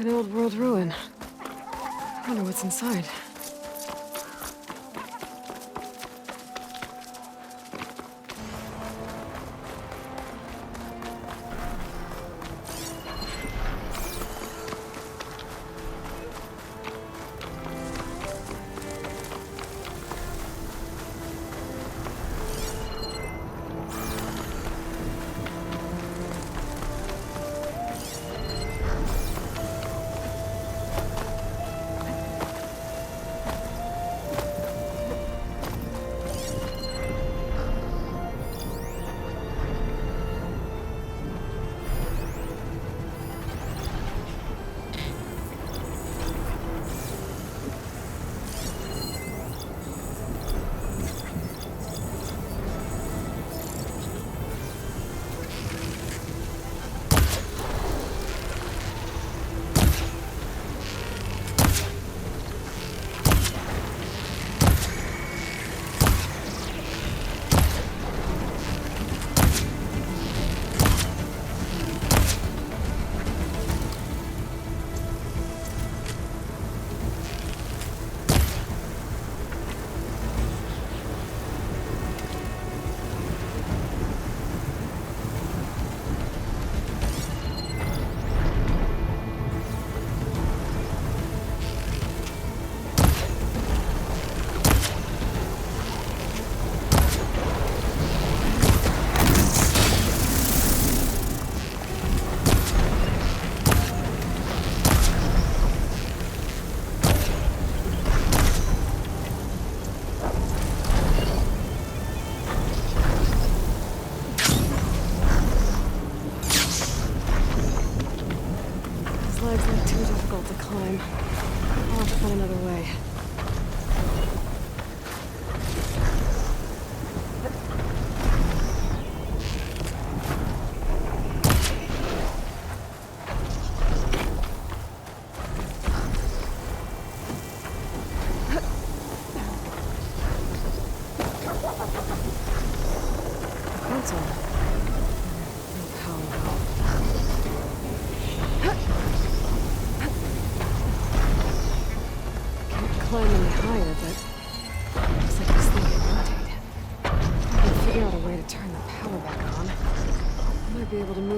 An old world ruin. I wonder what's inside.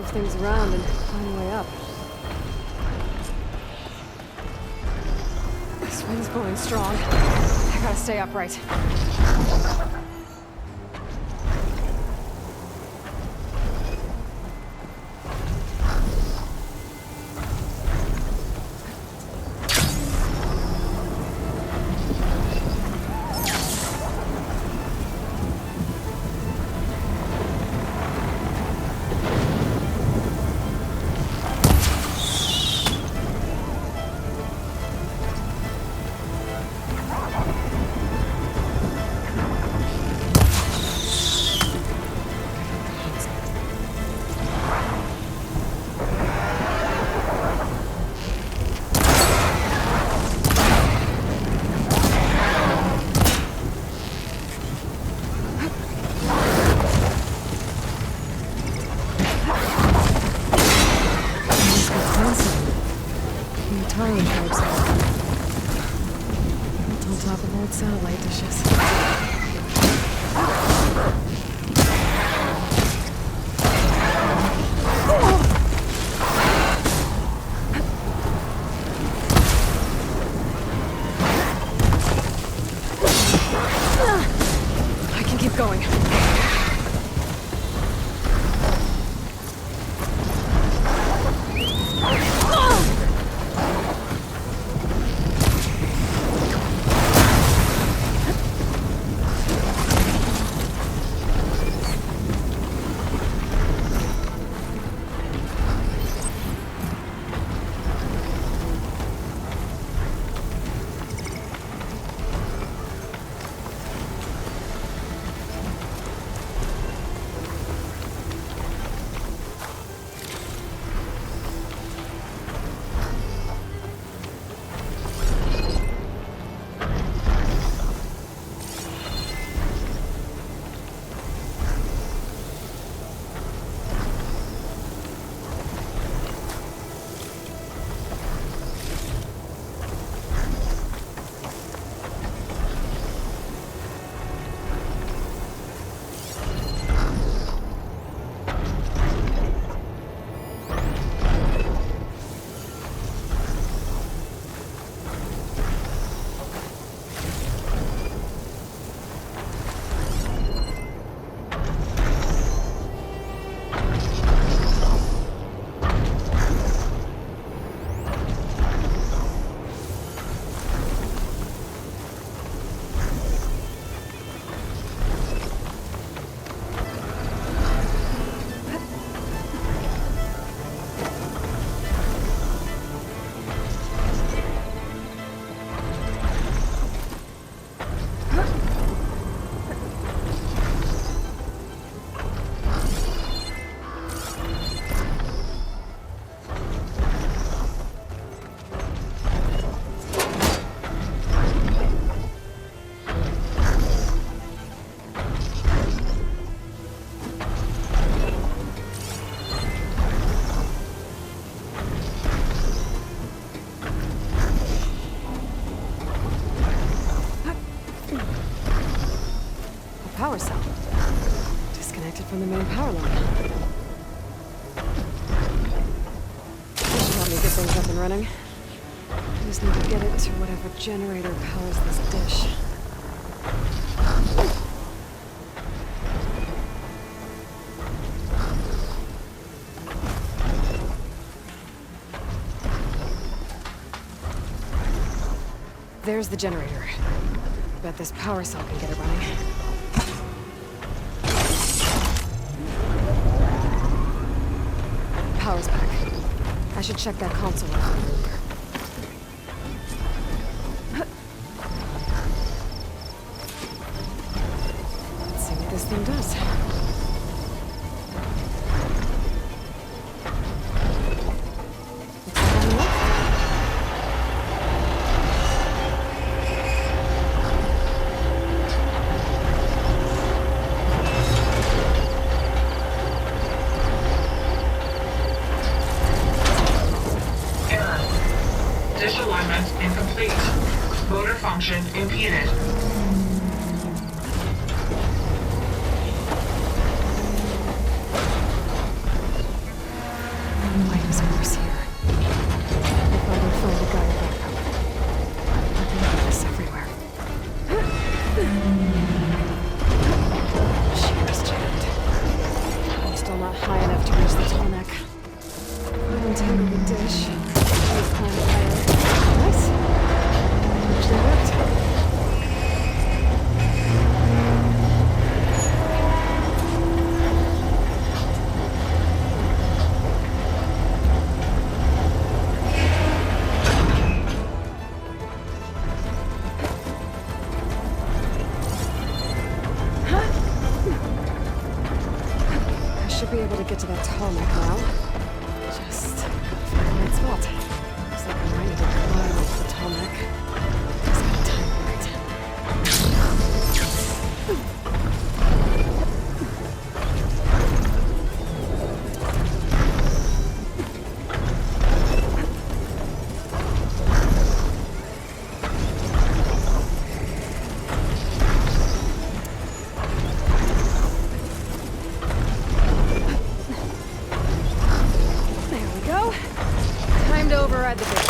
Things around and find a way up. This wind's blowing strong. I gotta stay upright. Satellite dishes. I can keep going. from the main power line. This should help me get things up and running. I just need to get it to whatever generator powers this dish. There's the generator. Bet this power cell can get it running. Power's back. I should check that console out. Let's see what this thing does. Function impeded. Light is worse here. If I would find a GAIA backup, I'd leave this everywhere. Shear's jammed. I'm still not high enough to reach the tall neck. I untangle the dish. Just climb higher. Nice. Actually worked. I should be able to get to that tall neck now. Just gotta find the right spot. Looks like I'm ready to climb up the tall neck. Just gotta time it right. There we go. Time to override the bridge.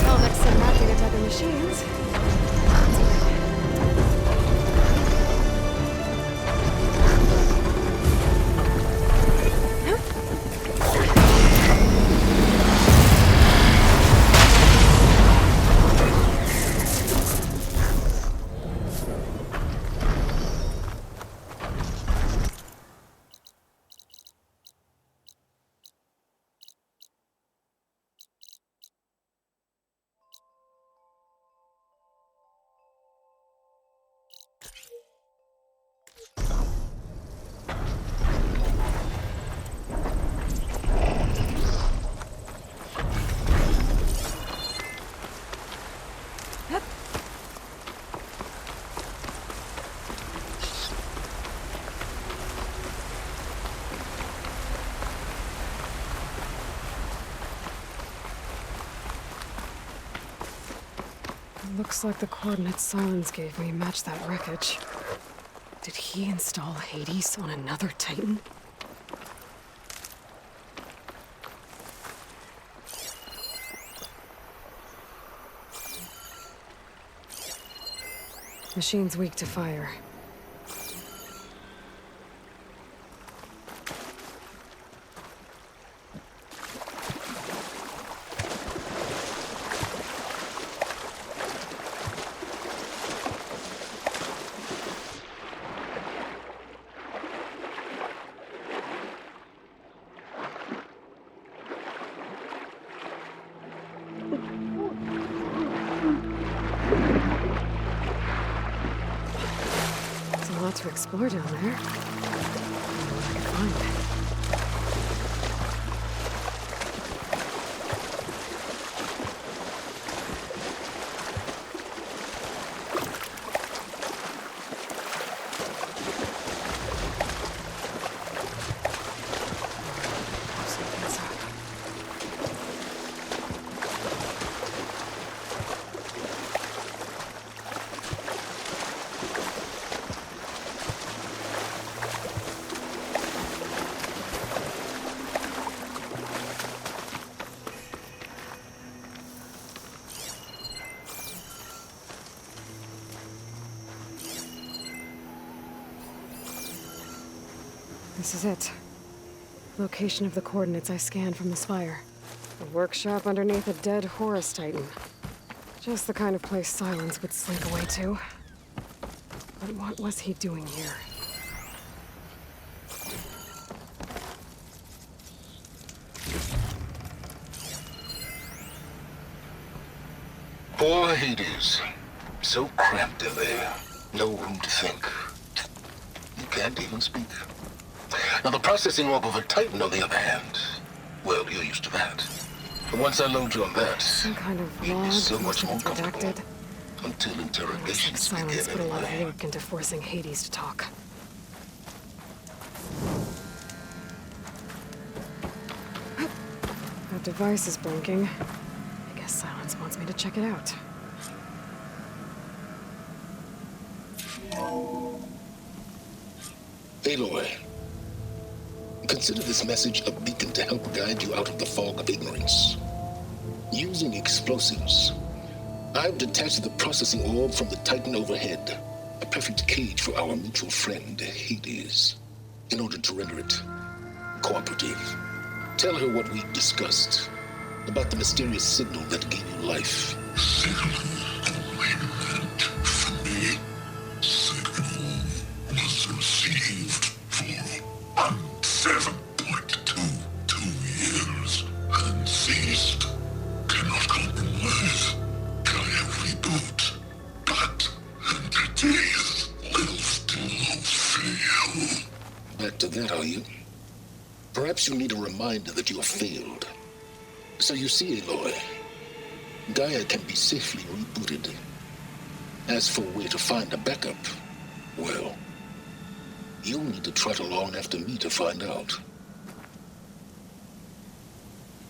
Well, next to mapping attack machines. Looks like the coordinates Silence gave me match that wreckage. Did he install Hades on another Titan? Machine's weak to fire. To explore down there. I can find it. This is it. Location of the coordinates I scanned from the spire. A workshop underneath a dead Horus Titan. Just the kind of place Silence would slink away to. But what was he doing here? Poor Hades. So cramped in there. No room to think. You can't even speak. Now the processing orb of a Titan, on the other hand, well, you're used to that. But once I load you on that, Some kind of you'll log, be so most much of more it's comfortable. redacted. Until Looks like interrogations Silence begin put a lot of anyway. work into forcing Hades to talk. That device is blinking. I guess Silence wants me to check it out. Aloy, consider this message a beacon to help guide you out of the fog of ignorance. Using explosives, I've detached the processing orb from the Titan overhead, a perfect cage for our mutual friend, Hades, in order to render it cooperative. Tell her what we discussed about the mysterious signal that gave you life. Signal only meant for me. Signal was received for 7.22 years and ceased. Cannot compromise. GAIA reboot. But entities will still fail. Back to that, are you? Perhaps you need a reminder that you have failed. So you see, Aloy, GAIA can be safely rebooted. As for where to find a backup, well, you'll need to trot along after me to find out.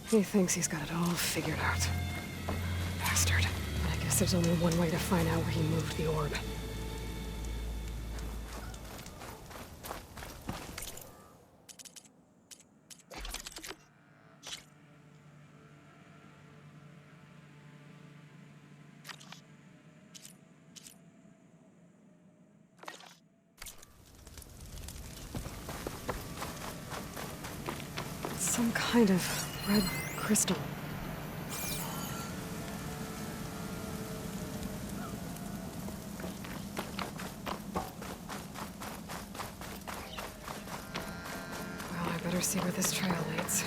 He thinks he's got it all figured out. Bastard. I guess there's only one way to find out where he moved the orb. Some kind of red crystal. Well, I better see where this trail leads.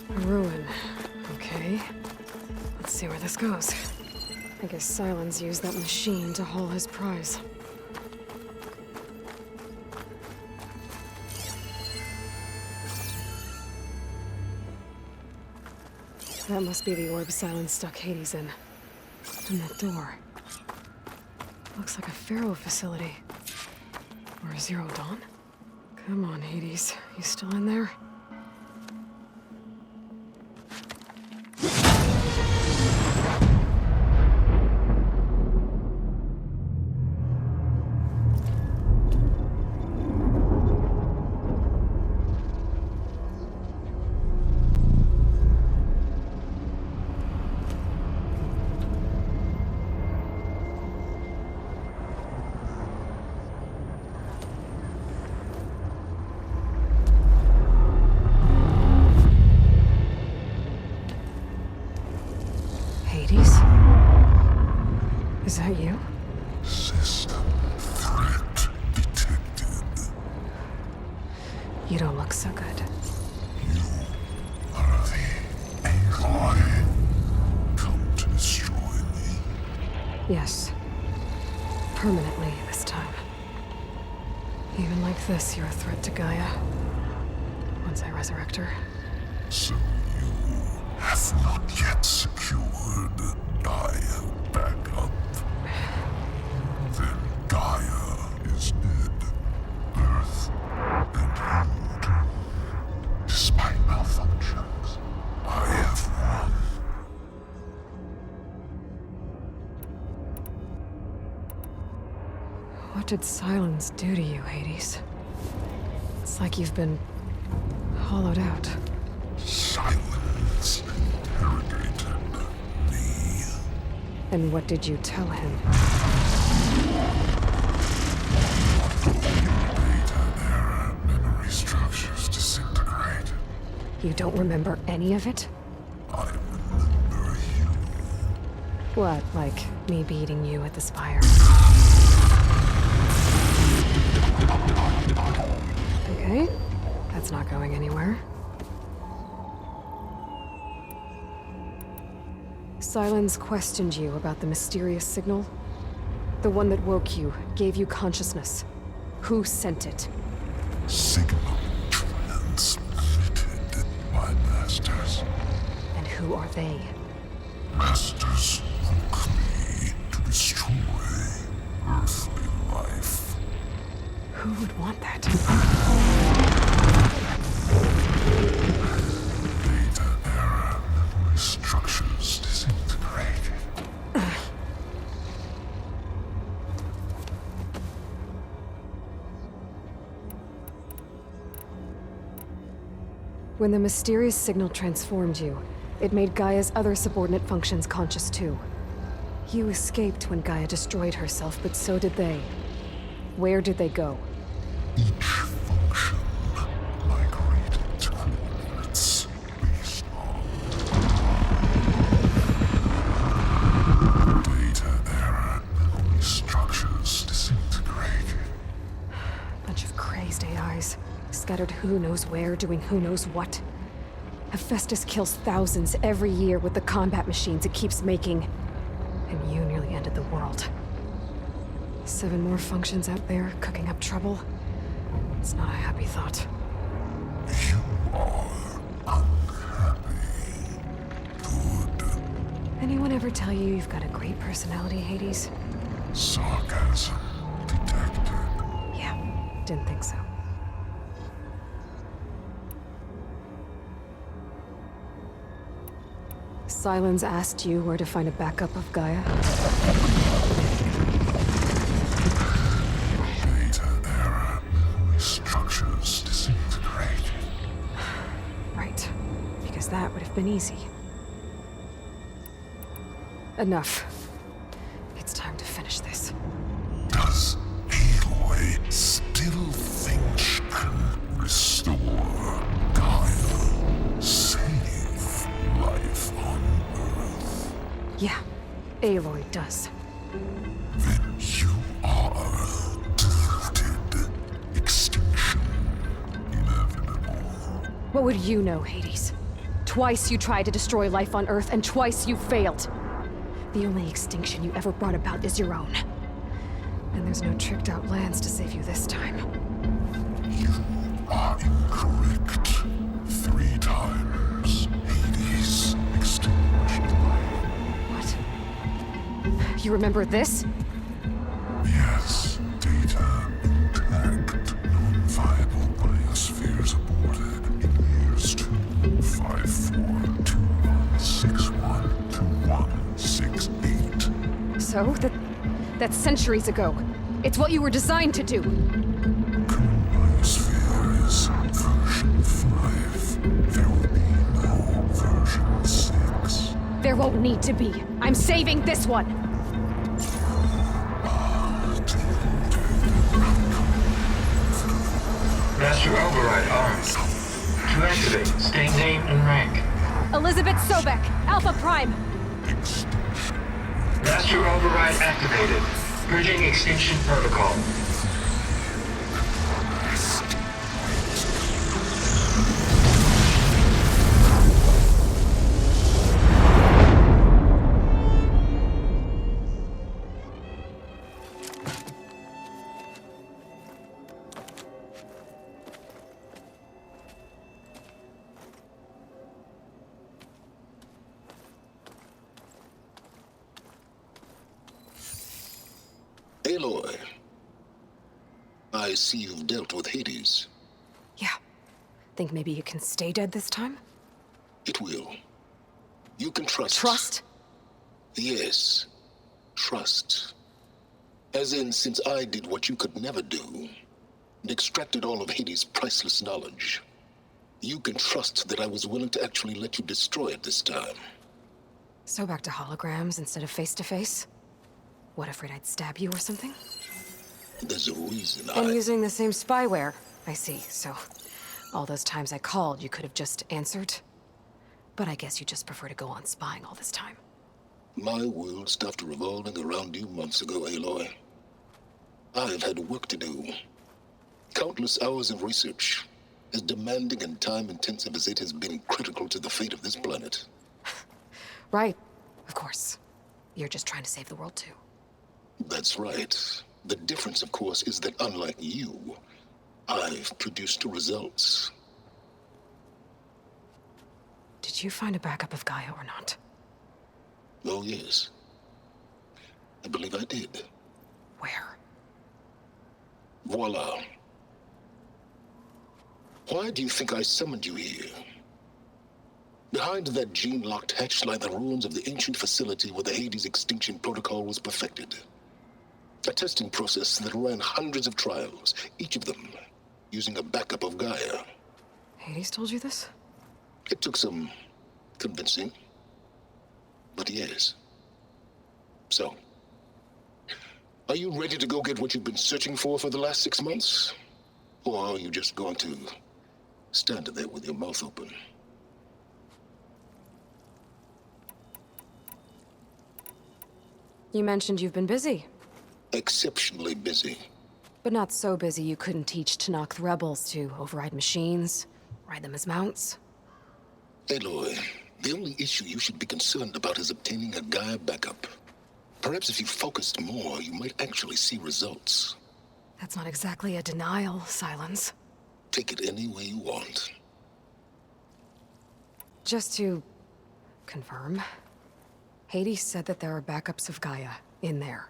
A ruin. Okay. Let's see where this goes. I guess Silence used that machine to haul his prize. That must be the orb Silence stuck Hades in. And that door. Looks like a Pharaoh facility. Or a Zero Dawn? Come on, Hades. You still in there? Hades? Is that you? System threat detected. You don't look so good. You are the Aloy. Come to destroy me. Yes. Permanently this time. Even like this, you're a threat to GAIA. Once I resurrect her. So you have not yet secured GAIA backup. Then GAIA is dead. Earth and you doomed. Despite malfunctions, I have won. What did silence do to you, Hades? It's like you've been hollowed out. Silence interrogated me. And what did you tell him? Data era memory structures disintegrate. You don't remember any of it? I remember you. What, like me beating you at the spire? Okay, that's not going anywhere. Silence questioned you about the mysterious signal. The one that woke you, gave you consciousness. Who sent it? Signal transmitted by masters. And who are they? Masters woke me to destroy earthly life. Who would want that? Data era memory structures disintegrated. When the mysterious signal transformed you, it made Gaia's other subordinate functions conscious too. You escaped when Gaia destroyed herself, but so did they. Where did they go? Each function migrated to coordinates based on data era memory structures disintegrated. Bunch of crazed AIs, scattered who knows where, doing who knows what. Hephaestus kills thousands every year with the combat machines it keeps making. And you nearly ended the world. 7 more functions out there, cooking up trouble. It's not a happy thought. You are unhappy. Good. Anyone ever tell you you've got a great personality, Hades? Sarcasm detected. Yeah, didn't think so. Silence asked you where to find a backup of Gaia. Data era memory structures disintegrated. Right, because that would have been easy. Enough. It's time to finish this. Does Aloy still think she can restore Gaia? Save life on Earth? Yeah, Aloy does. Then you are deluded. Extinction inevitable. What would you know, Hades? Twice you tried to destroy life on Earth, and twice you failed. The only extinction you ever brought about is your own. And there's no tricked-out lands to save you this time. You are incorrect. 3 times Hades extinguished life. What? You remember this? Yes, data intact. Non-viable biospheres aborted in years 254, 2161, 2168. So, that's centuries ago. It's what you were designed to do. Current biosphere is version 5. There will be no version 6. There won't need to be. I'm saving this one. Master override armed. To activate, state name and rank. Elisabet Sobeck, Alpha Prime. Master override activated. Bridging extinction protocol. Aloy, I see you've dealt with Hades. Yeah. Think maybe you can stay dead this time? It will. You can trust. Trust? Yes. Trust. As in, since I did what you could never do, and extracted all of Hades' priceless knowledge, you can trust that I was willing to actually let you destroy it this time. So back to holograms instead of face-to-face? What, afraid I'd stab you or something? There's a reason And using the same spyware. I see, so all those times I called, you could have just answered? But I guess you just prefer to go on spying all this time. My world stopped revolving around you months ago, Aloy. I've had work to do. Countless hours of research, as demanding and time-intensive as it has been critical to the fate of this planet. Right, of course. You're just trying to save the world too. That's right. The difference, of course, is that unlike you, I've produced results. Did you find a backup of Gaia or not? Oh, yes. I believe I did. Where? Voila. Why do you think I summoned you here? Behind that gene-locked hatch lie the ruins of the ancient facility where the Hades extinction protocol was perfected. A testing process that ran hundreds of trials, each of them using a backup of Gaia. Hades told you this? It took some convincing, but yes. So, are you ready to go get what you've been searching for the last 6 months? Or are you just going to stand there with your mouth open? You mentioned you've been busy. Exceptionally busy. But not so busy you couldn't teach Tanakh the rebels to override machines, ride them as mounts. Aloy, the only issue you should be concerned about is obtaining a Gaia backup. Perhaps if you focused more, you might actually see results. That's not exactly a denial, Silence. Take it any way you want. Just to confirm, Hades said that there are backups of Gaia in there.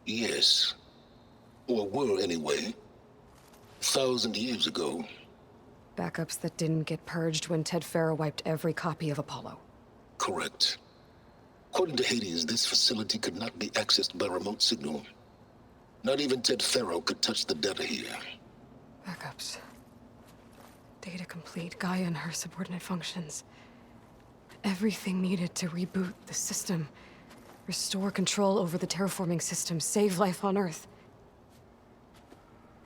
Yes. Or were, anyway. 1,000 years ago. Backups that didn't get purged when Ted Farrow wiped every copy of Apollo. Correct. According to Hades, this facility could not be accessed by remote signal. Not even Ted Farrow could touch the data here. Backups. Data complete, Gaia and her subordinate functions. Everything needed to reboot the system. Restore control over the terraforming system, save life on Earth.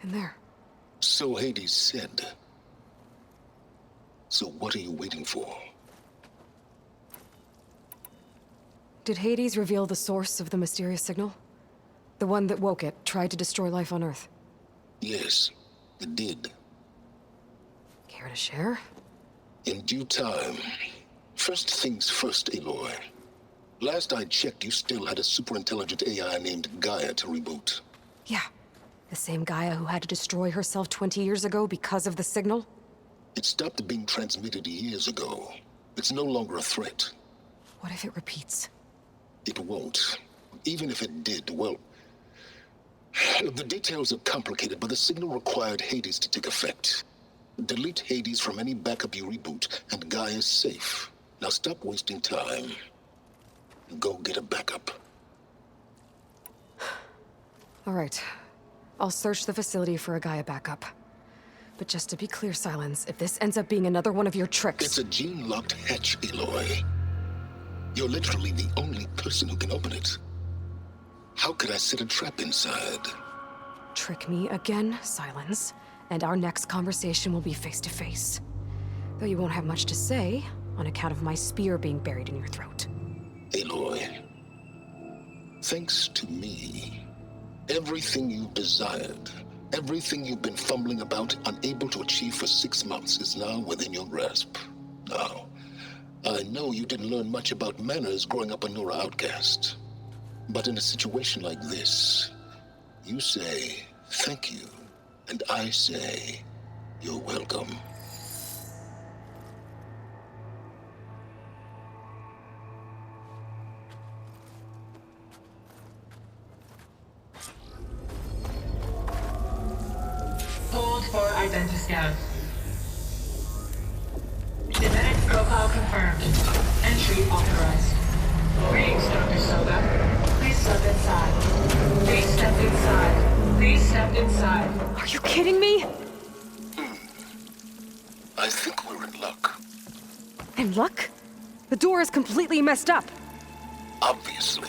And there. So Hades said. So what are you waiting for? Did Hades reveal the source of the mysterious signal? The one that woke it, tried to destroy life on Earth? Yes, it did. Care to share? In due time. First things first, Aloy. Last I checked, you still had a superintelligent AI named Gaia to reboot. Yeah. The same Gaia who had to destroy herself 20 years ago because of the signal? It stopped being transmitted years ago. It's no longer a threat. What if it repeats? It won't. Even if it did, well... The details are complicated, but the signal required Hades to take effect. Delete Hades from any backup you reboot, and Gaia's safe. Now stop wasting time. Go get a backup. All right. I'll search the facility for a Gaia backup. But just to be clear, Silence, if this ends up being another one of your tricks... It's a gene-locked hatch, Aloy. You're literally the only person who can open it. How could I set a trap inside? Trick me again, Silence, and our next conversation will be face-to-face. Though you won't have much to say, on account of my spear being buried in your throat. Aloy, thanks to me, everything you've desired, everything you've been fumbling about, unable to achieve for 6 months, is now within your grasp. Now, I know you didn't learn much about manners growing up a Nora outcast. But in a situation like this, you say, thank you, and I say, you're welcome. Hold for identiscan. Genetic profile confirmed. Entry authorized. Greetings, Dr. Sobeck. Please step inside. Please step inside. Please step inside. Are you kidding me? I think we're in luck. In luck? The door is completely messed up. Obviously.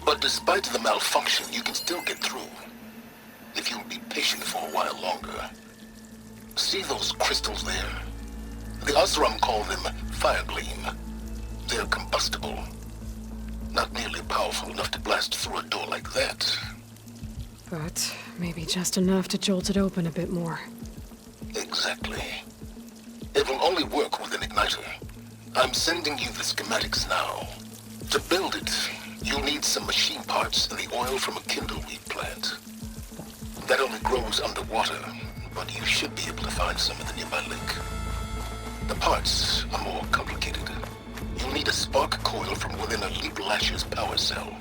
But despite the malfunction, you can still get through. If you'll be patient for a while longer. See those crystals there? The Osram call them fire gleam. They're combustible. Not nearly powerful enough to blast through a door like that. But maybe just enough to jolt it open a bit more. Exactly. It will only work with an igniter. I'm sending you the schematics now. To build it, you'll need some machine parts and the oil from a kindleweed plant. That only grows underwater, but you should be able to find some in the nearby lake. The parts are more complicated. You'll need a spark coil from within a Leap Lasher's power cell.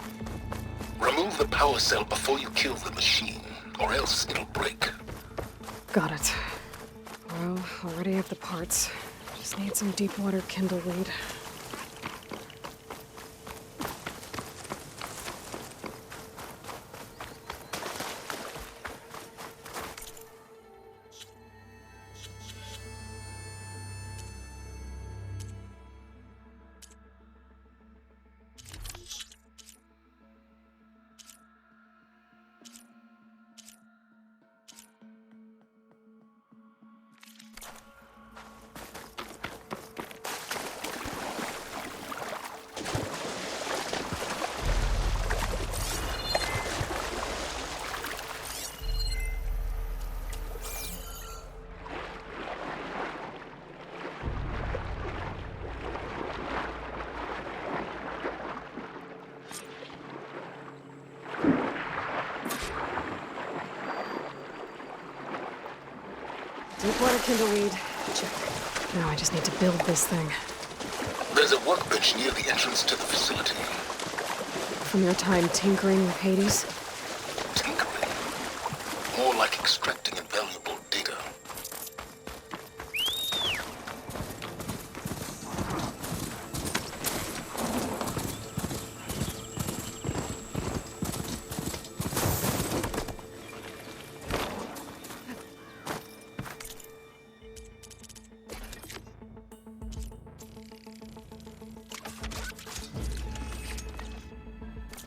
Remove the power cell before you kill the machine, or else it'll break. Got it. Well, already have the parts. Just need some deep water kindleweed. Deepwater kindleweed. Check. Now I just need to build this thing. There's a workbench near the entrance to the facility. From your time tinkering with Hades? Tinkering. More like extracting invaluable data.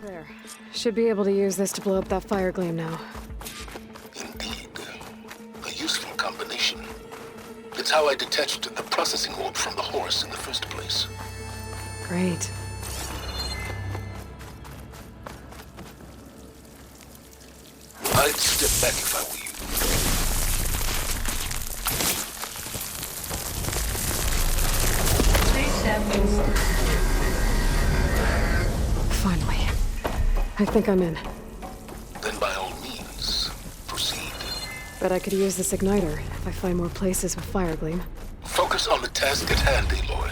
There. Should be able to use this to blow up that fire gleam now. Indeed. A useful combination. It's how I detached the processing orb from the horse in the first place. Great. I'd step back if I were you. Please step inside. Finally. I think I'm in. Then by all means, proceed. Bet I could use this igniter if I find more places with fire gleam. Focus on the task at hand, Aloy.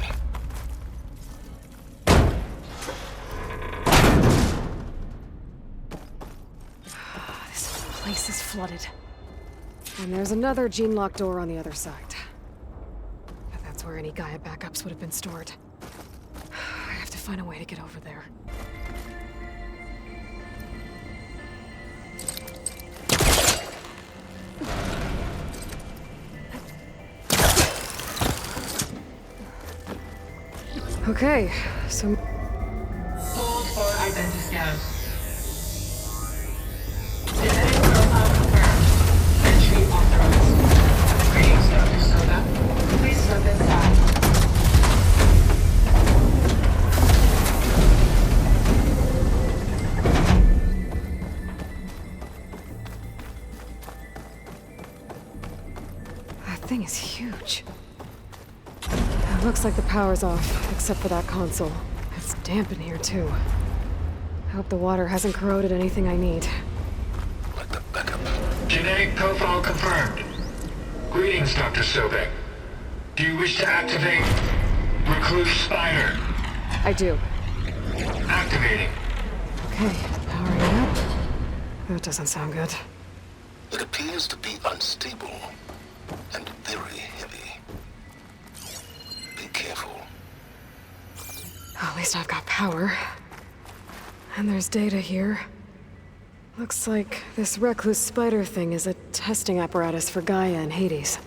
This whole place is flooded. And there's another gene-lock door on the other side. But that's where any GAIA backups would have been stored. I have to find a way to get over there. Okay, so Hold for identiscan. Genetic profile confirmed. Entry authorized. Greetings, Dr. Sobeck. Please step inside. that thing is huge. It looks like the power's off, except for that console. It's damp in here, too. I hope the water hasn't corroded anything I need. Like the backup. Genetic profile confirmed. Greetings, Dr. Sobeck. Do you wish to activate Recluse Spider? I do. Activating. Okay, powering up. That doesn't sound good. It appears to be unstable and very heavy. Be careful. At least I've got power. And there's data here. Looks like this recluse spider thing is a testing apparatus for Gaia and Hades.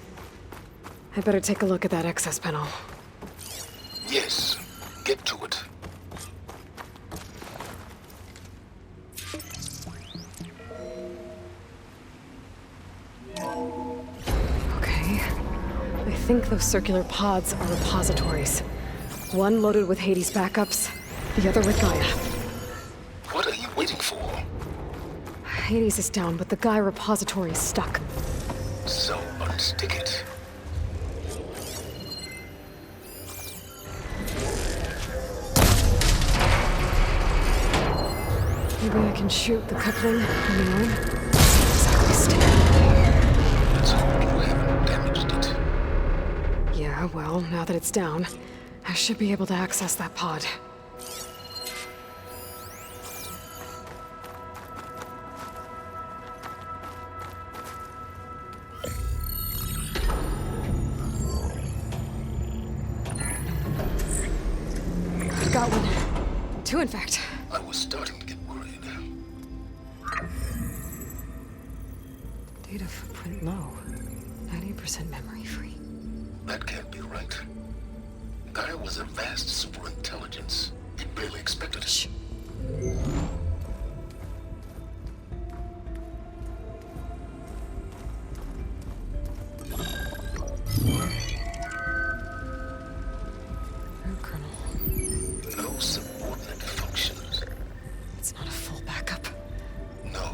I better take a look at that access panel. Yes, get to it. Okay. I think those circular pods are repositories. One loaded with Hades backups, the other with Gaia. What are you waiting for? Hades is down, but the Gaia repository is stuck. So unstick it. Maybe I can shoot the coupling from the arm? Doesn't exactly stand. Let's hope you haven't damaged it. Yeah, well, now that it's down, I should be able to access that pod. I've got one. Two, in fact. I was starting to get worried. Data footprint low. 90% memory free. That can't be right. Gaia was a vast superintelligence. He barely expected it. Shh. Root kernel. No subordinate functions. It's not a full backup. No.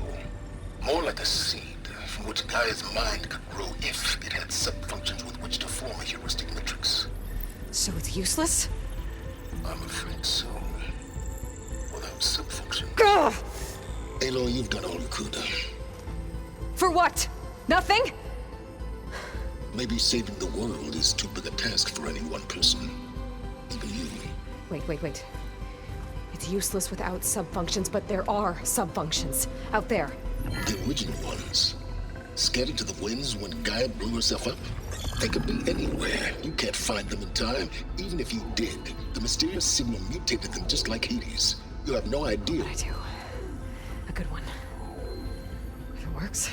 More like a seed from which Gaia's mind could grow if it had sub-functions with which to form a heuristic matrix. So it's useless? I'm afraid so. Without sub-functions. Gah! Aloy, you've done all you could. For what? Nothing? Maybe saving the world is too big a task for any one person. Even you. Wait. It's useless without sub-functions, but there are sub-functions out there. The original ones. Scattered to the winds when Gaia blew herself up? They could be anywhere. You can't find them in time. Even if you did, the mysterious signal mutated them just like Hades. You have no idea. I do. A good one. If it works.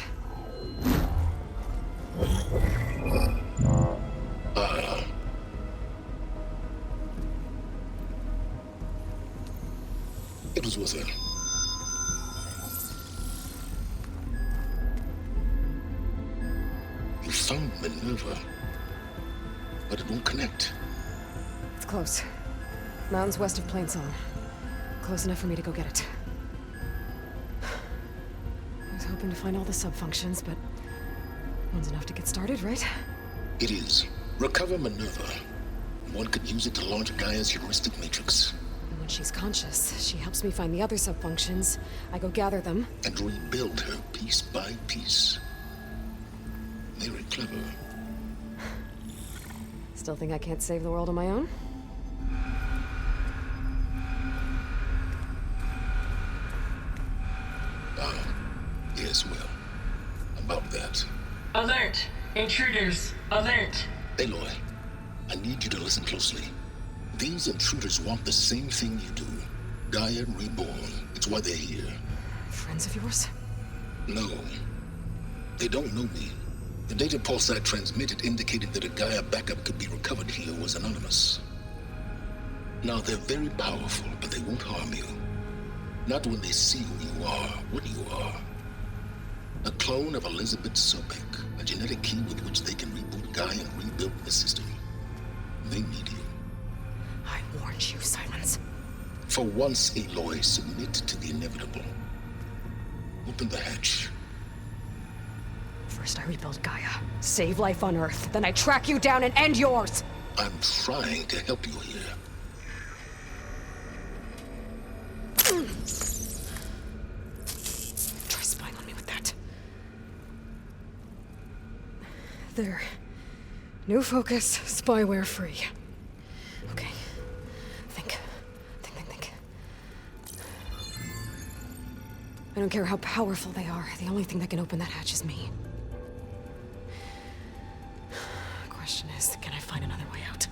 It was worth it. You found Minerva, but it won't connect. It's close. Mountains west of Plainsong. Close enough for me to go get it. I was hoping to find all the sub-functions, but one's enough to get started, right? It is. Recover Minerva. One could use it to launch Gaia's heuristic matrix. And when she's conscious, she helps me find the other sub-functions. I go gather them. And rebuild her piece by piece. Very clever. Still think I can't save the world on my own? Yes, well, about that. Alert! Intruders! Alert! Aloy, I need you to listen closely. These intruders want the same thing you do. Gaia reborn. It's why they're here. Friends of yours? No. They don't know me. The data pulse I transmitted indicated that a Gaia backup could be recovered here was anonymous. Now, they're very powerful, but they won't harm you. Not when they see who you are, what you are. A clone of Elisabet Sobeck, a genetic key with which they can reboot Gaia and rebuild the system. They need you. I warned you, Silence. For once, Aloy, submit to the inevitable. Open the hatch. First I rebuild Gaia, save life on Earth, then I track you down and end yours! I'm trying to help you here. Try spying on me with that. There. New focus, spyware free. Okay. Think. I don't care how powerful they are. The only thing that can open that hatch is me. Question is, can I find another way out?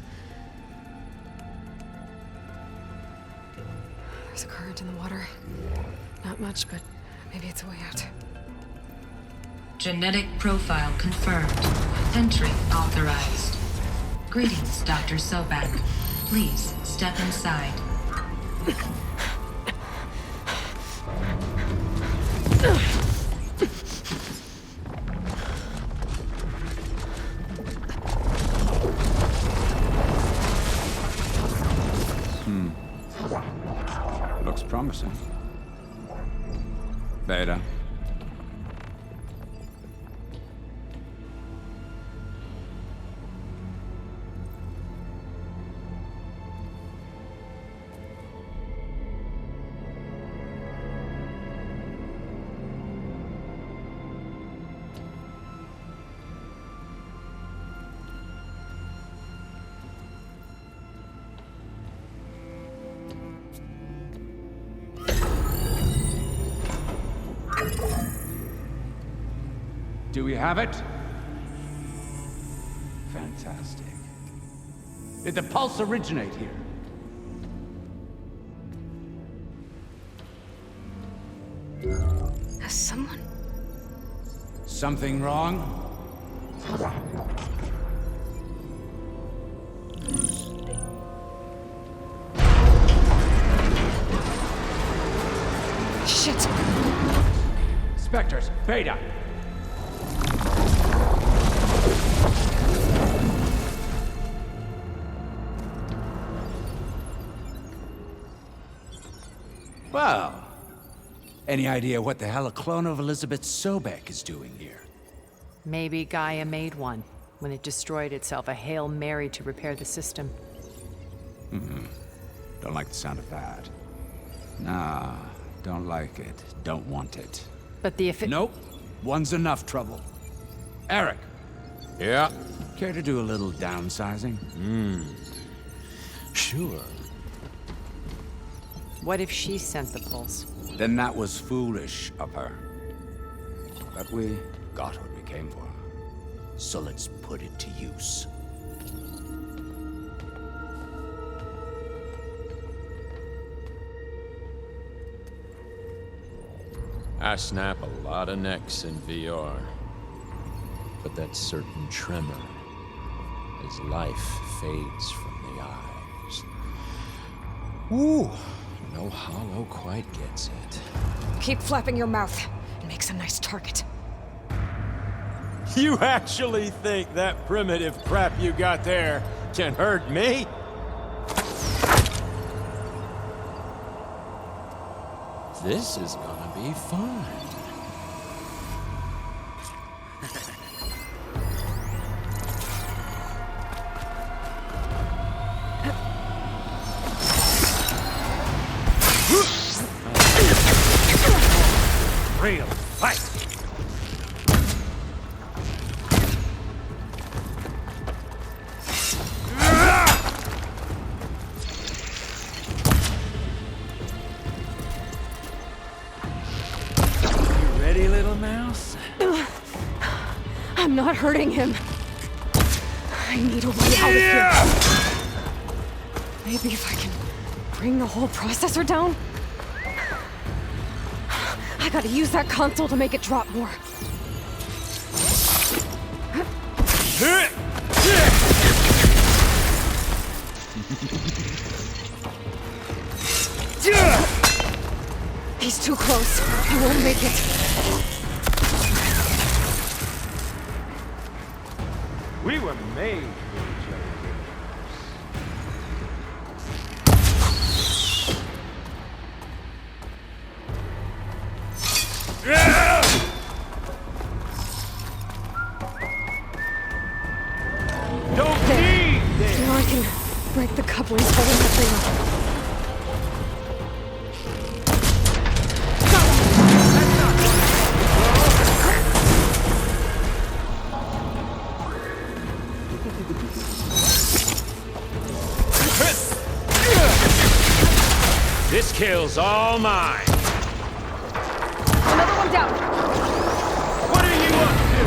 There's a current in the water. Not much, but Maybe it's a way out. Genetic profile confirmed. Entry authorized. Greetings, Dr. Sobeck. Please step inside. Looks promising. Beta. Do we have it? Fantastic. Did the pulse originate here? Has someone... Something wrong? Shit! Spectres, Beta! Well, any idea what the hell a clone of Elisabet Sobeck is doing here? Maybe Gaia made one when it destroyed itself, a Hail Mary to repair the system. Don't like the sound of that. Nah, don't like it. Don't want it. But the Nope. One's enough trouble. Eric. Yeah? Care to do a little downsizing? Sure. What if she sent the pulse? Then that was foolish of her. But we got what we came for. So let's put it to use. I snap a lot of necks in VR. But that certain tremor as life fades from the eyes. Ooh, no hollow quite gets it. Keep flapping your mouth. It makes a nice target. You actually think that primitive crap you got there can hurt me? This is gonna be fun. Real fight! You ready, little mouse? I'm not hurting him. I need a way out of here. Maybe if I can bring the whole processor down? I gotta use that console to make it drop more. He's too close. He won't make it. We were made for each other. Don't need this! Now I can break the couplings holding that thing up. This kill's all mine. Another one down. What are you up to?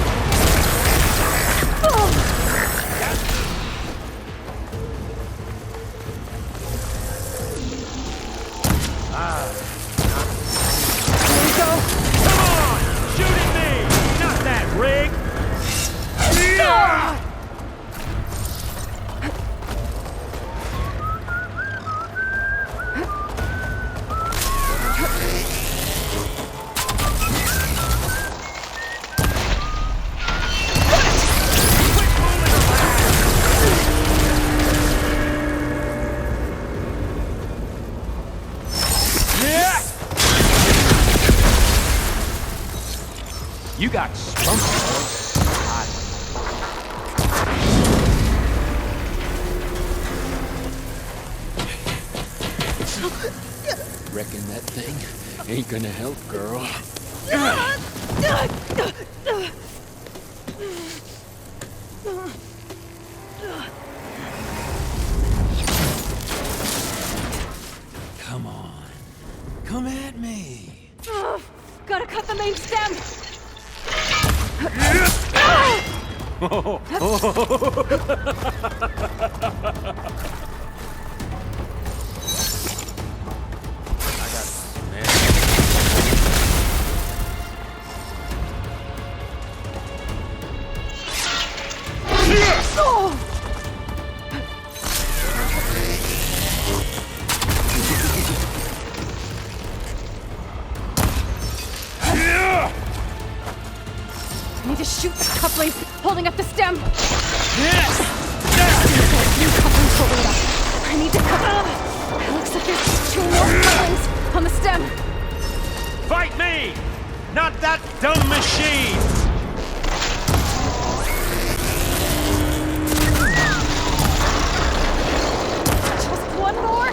Here we go. You got spunk. Reckon that thing ain't gonna help, girl. Come on. Come at me. Gotta cut the main stem! I need to shoot the couplings holding up the stem! Yes! New couplings holding it up. I need to cut. It looks like there's 2 more couplings on the stem. Fight me! Not that dumb machine! Just one more?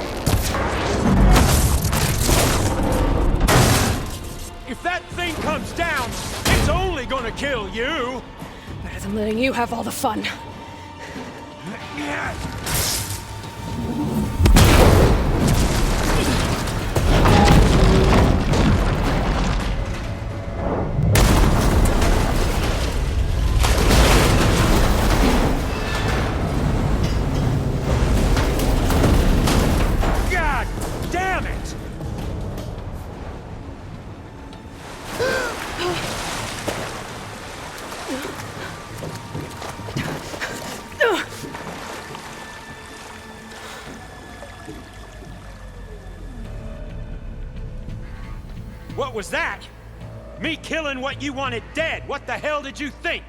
If that thing comes down, it's only gonna kill you! Better than letting you have all the fun. God damn it! What was that? Me killing what you wanted dead. What the hell did you think?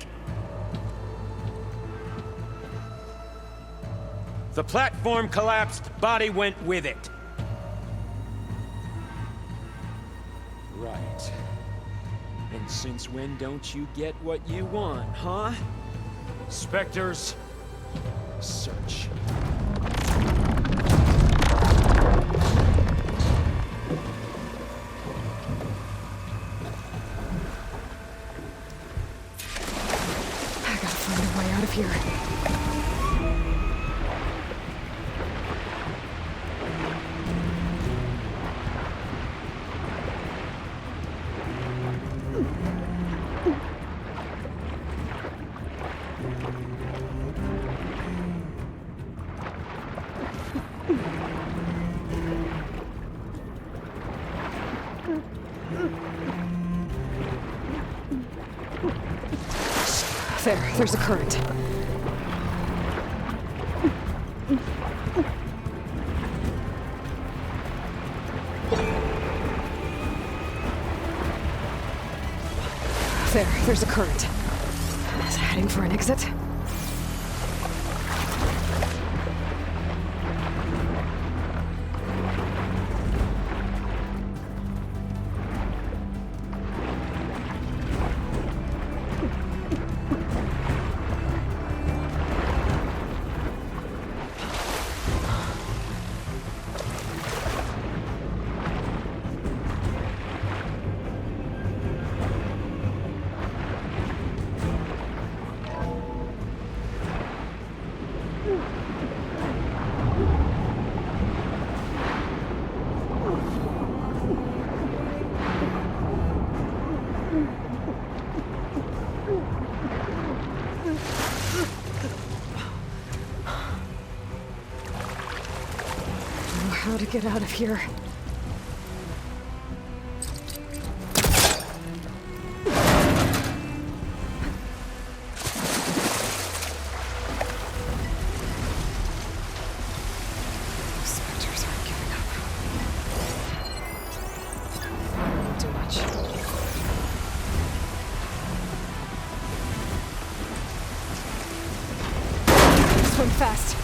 The platform collapsed, body went with it. Right. And since when don't you get what you want, huh? Spectres, search. I gotta find a way out of here. There's a current. There's a current. Is it heading for an exit? How to get out of here. Spectres aren't giving up. Not too much. Swim fast.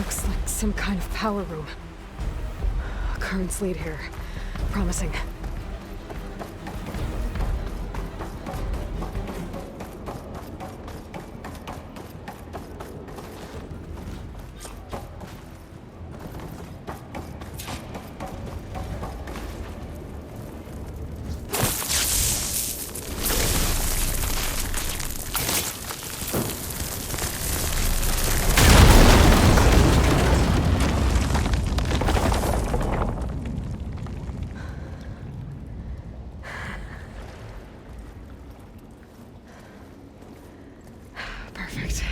Looks like some kind of power room. Currents lead here. Promising. Perfect.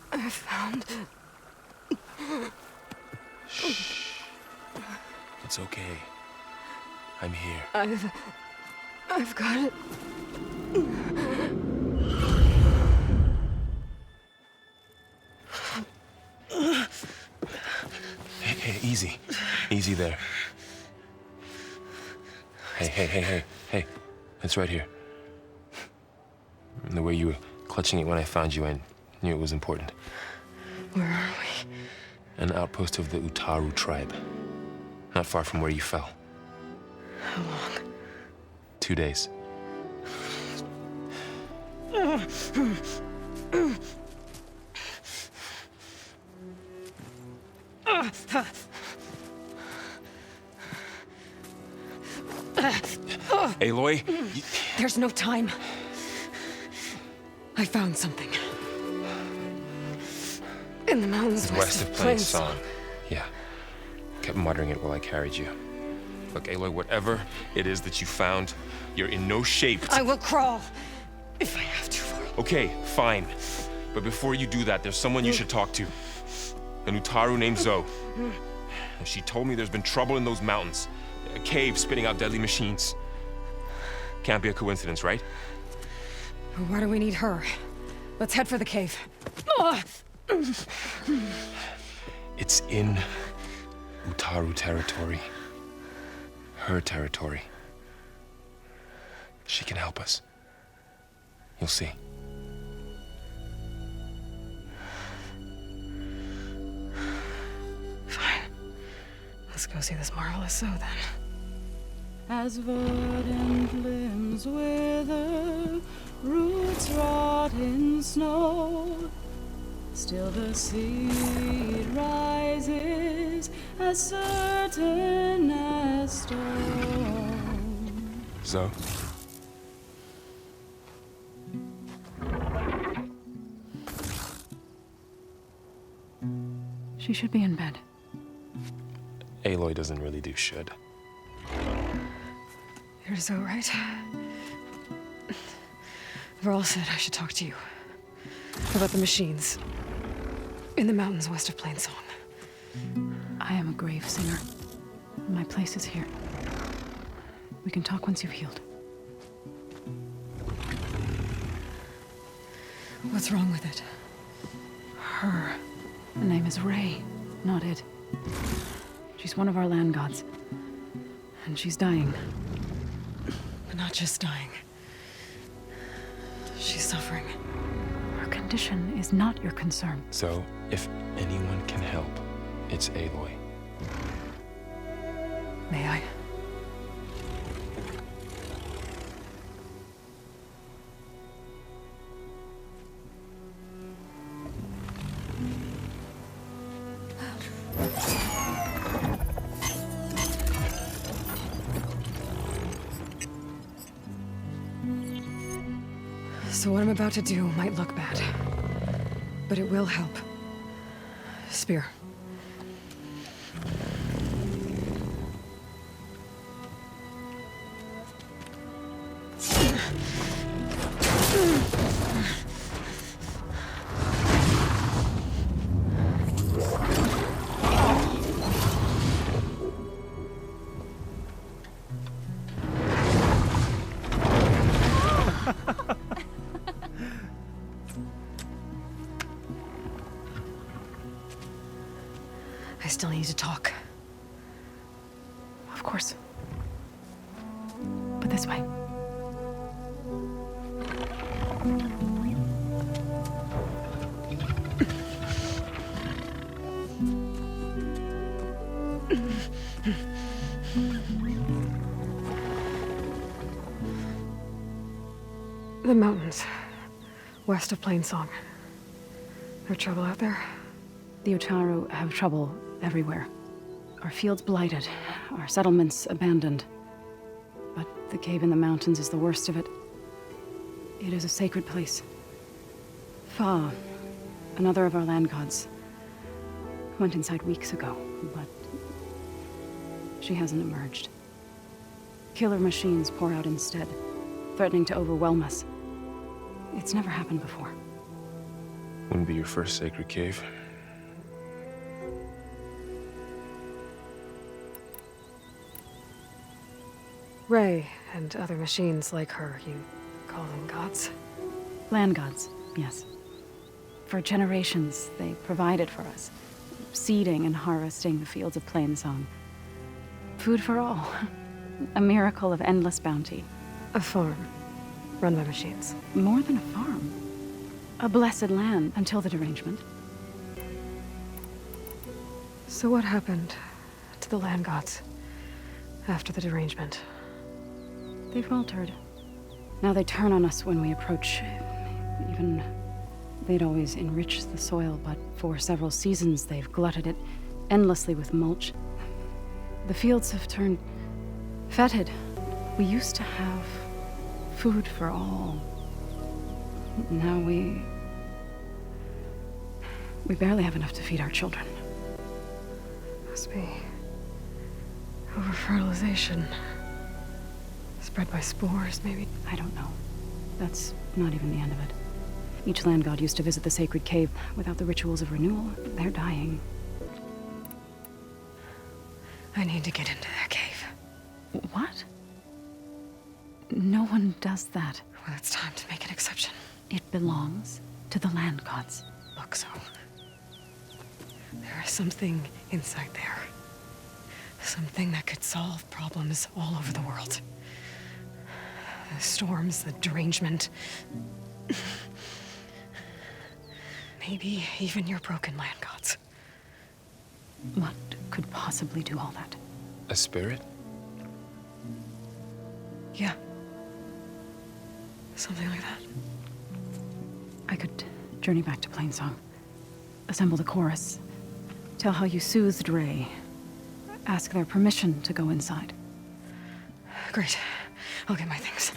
I found... It's okay. I'm here. I've got it. Hey, easy. Easy there. Hey. It's right here. The way you were clutching it when I found you, I knew it was important. Where are we? An outpost of the Utaru tribe. Not far from where you fell. How long? 2 days. Aloy? There's no time. I found something. In the mountains west of Plain Song. Yeah. Kept muttering it while I carried you. Look, Aloy, whatever it is that you found, you're in no shape to... I will crawl, if I have to for it. Okay, fine. But before you do that, there's someone you should talk to. An Utaru named Zoe. And she told me there's been trouble in those mountains. A cave spitting out deadly machines. Can't be a coincidence, right? Why do we need her? Let's head for the cave. It's in Utaru territory. Her territory. She can help us. You'll see. Fine. Let's go see this marvelous Zoe then. As verdant limbs wither, roots rot in snow, still the seed rises as certain as stone. Zoe? She should be in bed. Aloy doesn't really do should. You're Zoe, right? Varl said I should talk to you. About the machines. In the mountains west of Plain Song. I am a grave singer. My place is here. We can talk once you've healed. What's wrong with it? Her. The name is Ray, not Id. She's one of our land gods. And she's dying. But not just dying. She's suffering. Her condition is not your concern. So, If anyone can help, it's Aloy. May I? So what I'm about to do might look bad, but it will help. Spear. I still need to talk. Of course. But this way. The mountains, west of Plainsong. No trouble out there? The Utaru have trouble everywhere. Our fields blighted, our settlements abandoned. But the cave in the mountains is the worst of it. It is a sacred place. Fa, another of our land gods, went inside weeks ago, but she hasn't emerged. Killer machines pour out instead, threatening to overwhelm us. It's never happened before. Wouldn't be your first sacred cave. Ray and other machines like her, you call them gods? Land gods, yes. For generations, they provided for us, seeding and harvesting the fields of Plainsong. Food for all. A miracle of endless bounty. A farm, run by machines. More than a farm. A blessed land until the derangement. So what happened to the land gods after the derangement? They faltered. Now they turn on us when we approach. Even they'd always enriched the soil, but for several seasons they've glutted it endlessly with mulch. The fields have turned fetid. We used to have food for all. Now we barely have enough to feed our children. Must be over-fertilization. Spread by spores, maybe? I don't know. That's not even the end of it. Each land god used to visit the sacred cave. Without the rituals of renewal, they're dying. I need to get into their cave. What? No one does that. Well, it's time to make an exception. It belongs to the land gods. Look, so there is something inside there. Something that could solve problems all over the world. The storms, the derangement. Maybe even your broken land gods. What could possibly do all that? A spirit? Yeah. Something like that. I could journey back to Plainsong. Assemble the chorus. Tell how you soothed Ray. Ask their permission to go inside. Great. I'll get my things.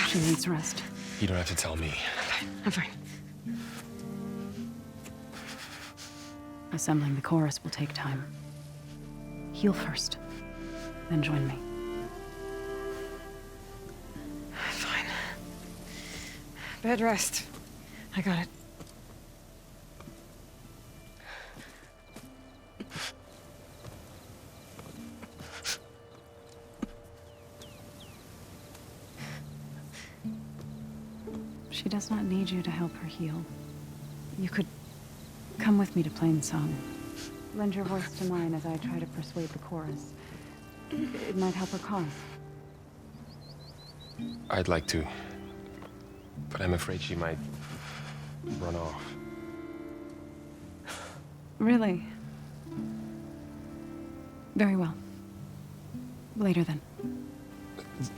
She needs rest. You don't have to tell me. I'm fine. Assembling the chorus will take time. Heal first, then join me. Fine. Bed rest. I got it. She does not need you to help her heal. You could come with me to Plainsong. Lend your voice to mine as I try to persuade the chorus. It might help her cause. I'd like to. But I'm afraid she might run off. Really? Very well. Later then.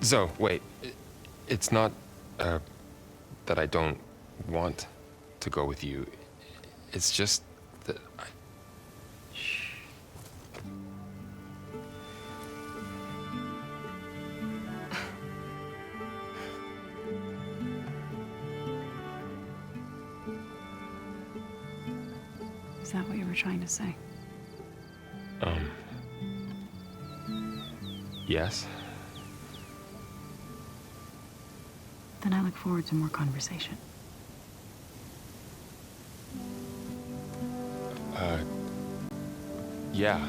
Zoe, wait. It's not, that I don't want to go with you. It's just that I... Shh. Is that what you were trying to say? Yes? Then I look forward to more conversation. Yeah.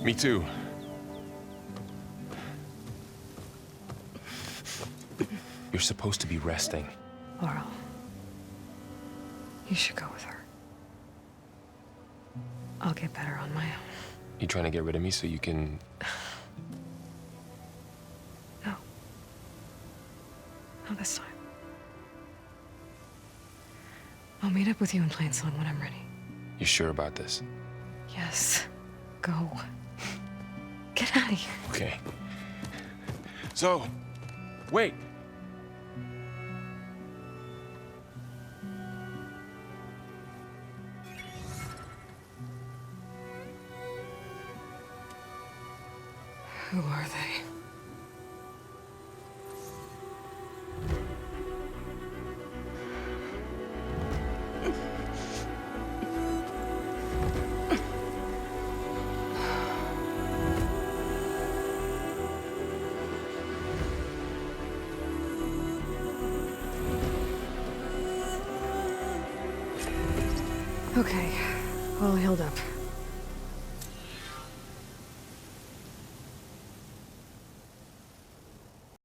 Me too. You're supposed to be resting. Laurel, you should go with her. I'll get better on my own. You trying to get rid of me so you can... No. Not this time. I'll meet up with you in Plain Sun when I'm ready. You sure about this? Yes. Go. Get out of here. Okay. Zoe, wait! Who are they? Okay, all healed up.